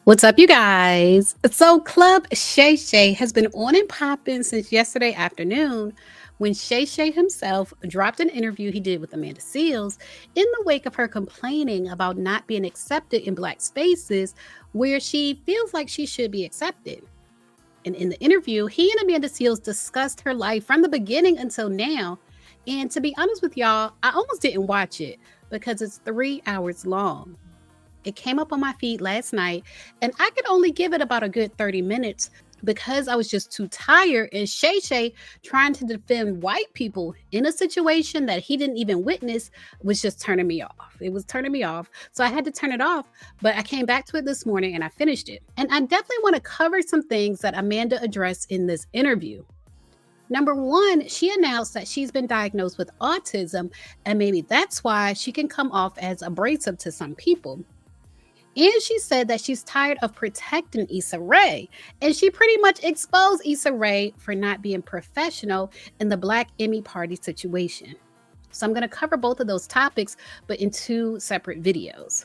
What's up, you guys? So, Club Shay Shay has been on and popping since yesterday afternoon when Shay Shay himself dropped an interview he did with Amanda Seales in the wake of her complaining about not being accepted in Black spaces where she feels like she should be accepted. And in the interview, he and Amanda Seales discussed her life from the beginning until now. And to be honest with y'all, I almost didn't watch it because it's 3 hours long. It came up on my feed last night, and I could only give it about a good 30 minutes because I was just too tired. And Shay Shay trying to defend white people in a situation that he didn't even witness was just turning me off. It was turning me off. So I had to turn it off, but I came back to it this morning and I finished it. And I definitely want to cover some things that Amanda addressed in this interview. Number one, she announced that she's been diagnosed with autism, and maybe that's why she can come off as abrasive to some people. And she said that she's tired of protecting Issa Rae. And she pretty much exposed Issa Rae for not being professional in the Black Emmy Party situation. So I'm going to cover both of those topics, but in two separate videos.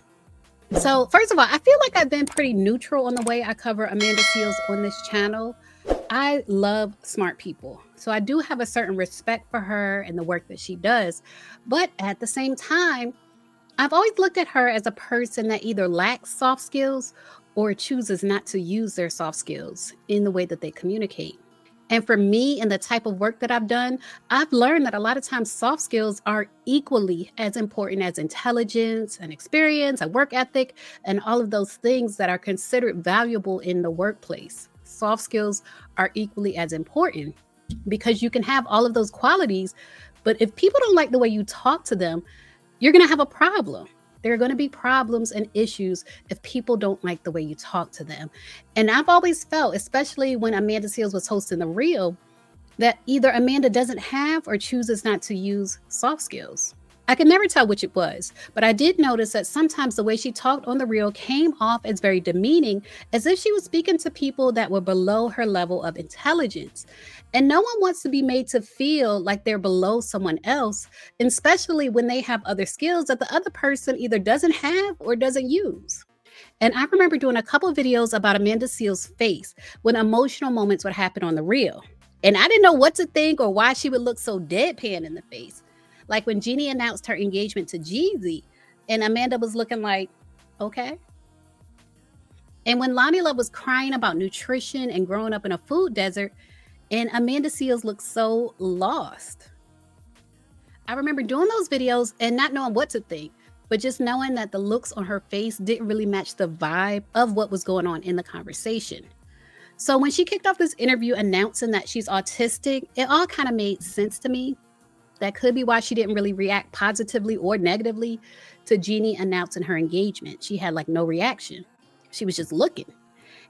So first of all, I feel like I've been pretty neutral on the way I cover Amanda Seales on this channel. I love smart people. So I do have a certain respect for her and the work that she does. But at the same time, I've always looked at her as a person that either lacks soft skills or chooses not to use their soft skills in the way that they communicate. And for me and the type of work that I've done, I've learned that a lot of times soft skills are equally as important as intelligence and experience, a work ethic, and all of those things that are considered valuable in the workplace. Soft skills are equally as important because you can have all of those qualities, but if people don't like the way you talk to them, you're going to have a problem. There are going to be problems and issues if people don't like the way you talk to them. And I've always felt, especially when Amanda Seales was hosting The Real, that either Amanda doesn't have or chooses not to use soft skills. I could never tell which it was, but I did notice that sometimes the way she talked on The Real came off as very demeaning, as if she was speaking to people that were below her level of intelligence. And no one wants to be made to feel like they're below someone else, especially when they have other skills that the other person either doesn't have or doesn't use. And I remember doing a couple of videos about Amanda Seales' face when emotional moments would happen on The Real. And I didn't know what to think or why she would look so deadpan in the face. Like when Jeannie announced her engagement to Jeezy, and Amanda was looking like, okay. And when Lonnie Love was crying about nutrition and growing up in a food desert, and Amanda Seales looked so lost. I remember doing those videos and not knowing what to think, but just knowing that the looks on her face didn't really match the vibe of what was going on in the conversation. So when she kicked off this interview announcing that she's autistic, it all kind of made sense to me. That could be why she didn't really react positively or negatively to Jeannie announcing her engagement. She had like no reaction. She was just looking.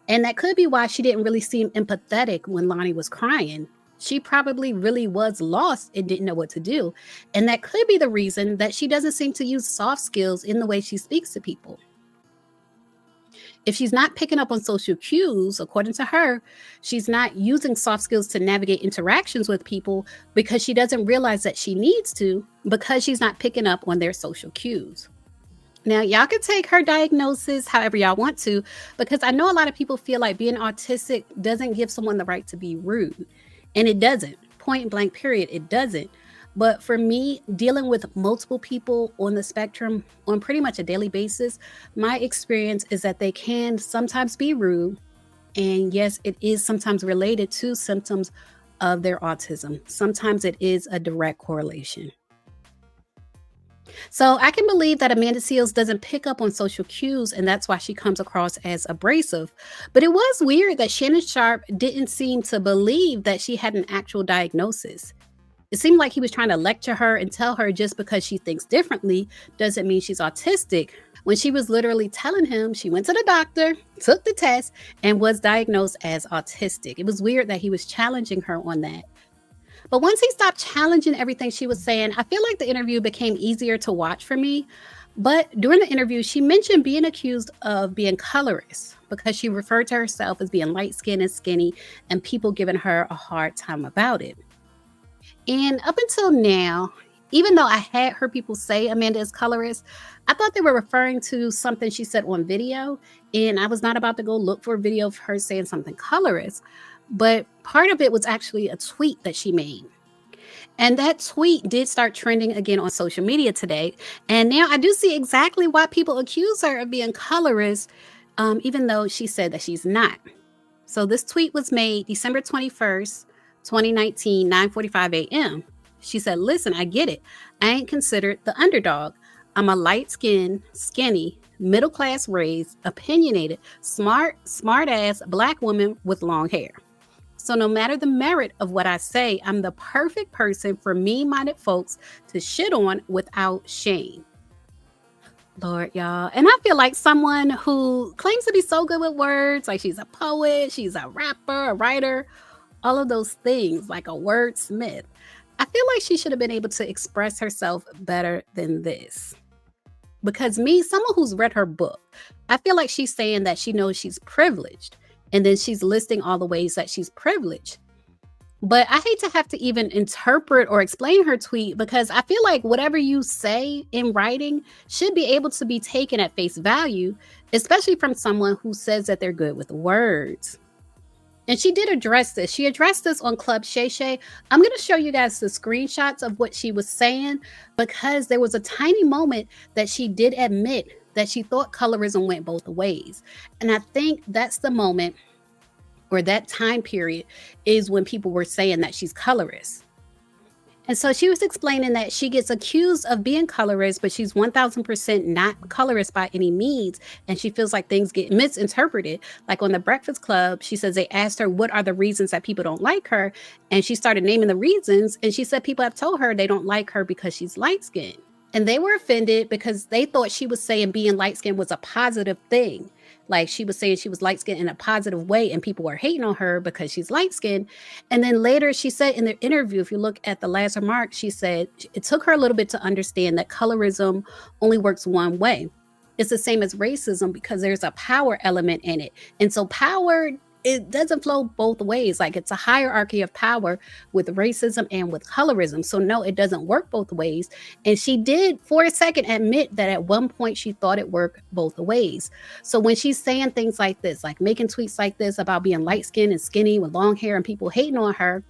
And that could be why she didn't really seem empathetic when Lonnie was crying. She probably really was lost and didn't know what to do. And that could be the reason that she doesn't seem to use soft skills in the way she speaks to people. If she's not picking up on social cues, according to her, she's not using soft skills to navigate interactions with people because she doesn't realize that she needs to, because she's not picking up on their social cues. Now, y'all can take her diagnosis however y'all want to, because I know a lot of people feel like being autistic doesn't give someone the right to be rude. And it doesn't. Point blank, period. It doesn't. But for me, dealing with multiple people on the spectrum on pretty much a daily basis, my experience is that they can sometimes be rude. And yes, it is sometimes related to symptoms of their autism. Sometimes it is a direct correlation. So I can believe that Amanda Seales doesn't pick up on social cues, and that's why she comes across as abrasive. But it was weird that Shannon Sharp didn't seem to believe that she had an actual diagnosis. It seemed like he was trying to lecture her and tell her just because she thinks differently doesn't mean she's autistic, when she was literally telling him she went to the doctor, took the test, and was diagnosed as autistic. It was weird that he was challenging her on that. But once he stopped challenging everything she was saying, I feel like the interview became easier to watch for me. But during the interview, she mentioned being accused of being colorist because she referred to herself as being light-skinned and skinny, and people giving her a hard time about it. And up until now, Even though I had heard people say Amanda is colorist, I thought they were referring to something she said on video, and I was not about to go look for a video of her saying something colorist. But part of it was actually a tweet that she made. And that tweet did start trending again on social media today. And now I do see exactly why people accuse her of being colorist, even though she said that she's not. So this tweet was made December 21st, 2019, 9:45 a.m. She said, "Listen, I get it. I ain't considered the underdog. I'm a light-skinned, skinny, middle-class raised, opinionated, smart ass black woman with long hair. So no matter the merit of what I say, I'm the perfect person for me-minded folks to shit on without shame." Lord, y'all. And I feel like someone who claims to be so good with words, like she's a poet, she's a rapper, a writer, all of those things, like a wordsmith. I feel like she should have been able to express herself better than this. Because me, someone who's read her book, I feel like she's saying that she knows she's privileged. And then she's listing all the ways that she's privileged. But I hate to have to even interpret or explain her tweet, because I feel like whatever you say in writing should be able to be taken at face value, especially from someone who says that they're good with words. And she did address this. She addressed this on Club Shay Shay. I'm going to show you guys the screenshots of what she was saying, because there was a tiny moment that she did admit that she thought colorism went both ways. And I think that's the moment, or that time period, is when people were saying that she's colorist. And so she was explaining that she gets accused of being colorist, but she's 1000% not colorist by any means. And she feels like things get misinterpreted. Like on the Breakfast Club, she says they asked her, what are the reasons that people don't like her? And she started naming the reasons. And she said people have told her they don't like her because she's light skinned. And they were offended because they thought she was saying being light skinned was a positive thing. Like she was saying she was light skinned in a positive way, and people were hating on her because she's light skinned. And then later she said in the interview, if you look at the last remark, she said it took her a little bit to understand that colorism only works one way. It's the same as racism because there's a power element in it. And so power, it doesn't flow both ways. Like it's a hierarchy of power with racism and with colorism. So no, it doesn't work both ways. And she did for a second admit that at one point she thought it worked both ways. So when she's saying things like this, like making tweets like this about being light skinned and skinny with long hair and people hating on her,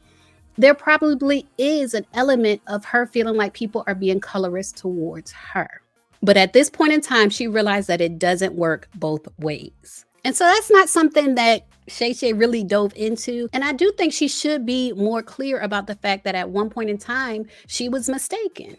there probably is an element of her feeling like people are being colorist towards her. But at this point in time, she realized that it doesn't work both ways. And so that's not something that Shay Shay really dove into. And I do think she should be more clear about the fact that at one point in time, she was mistaken.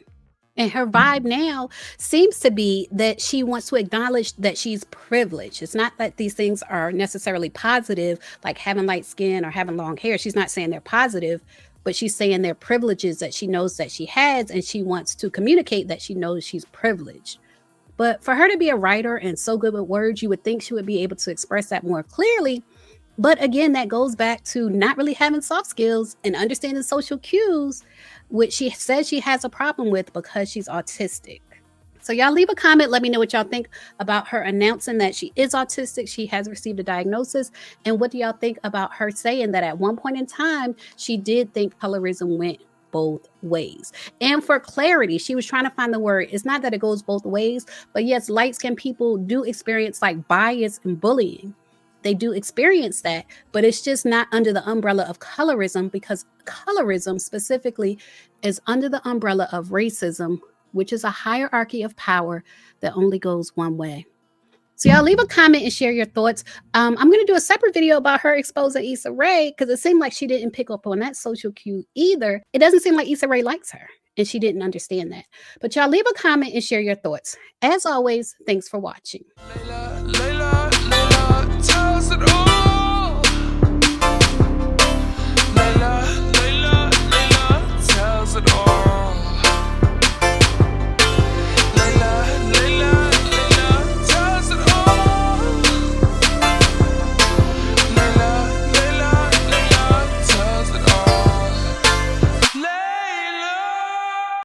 And her vibe now seems to be that she wants to acknowledge that she's privileged. It's not that these things are necessarily positive, like having light skin or having long hair. She's not saying they're positive, but she's saying they're privileges that she knows that she has, and she wants to communicate that she knows she's privileged. But for her to be a writer and so good with words, you would think she would be able to express that more clearly. But again, that goes back to not really having soft skills and understanding social cues, which she says she has a problem with because she's autistic. So y'all leave a comment. Let me know what y'all think about her announcing that she is autistic. She has received a diagnosis. And what do y'all think about her saying that at one point in time, she did think colorism went both ways? And for clarity, she was trying to find the word. It's not that it goes both ways, but yes, light-skinned people do experience like bias and bullying. They do experience that, but it's just not under the umbrella of colorism, because colorism specifically is under the umbrella of racism, which is a hierarchy of power that only goes one way. So y'all leave a comment and share your thoughts. I'm going to do a separate video about her exposing Issa Rae, because it seemed like she didn't pick up on that social cue either. It doesn't seem like Issa Rae likes her, and she didn't understand that. But y'all leave a comment and share your thoughts. As always, thanks for watching. Layla, Layla, Layla,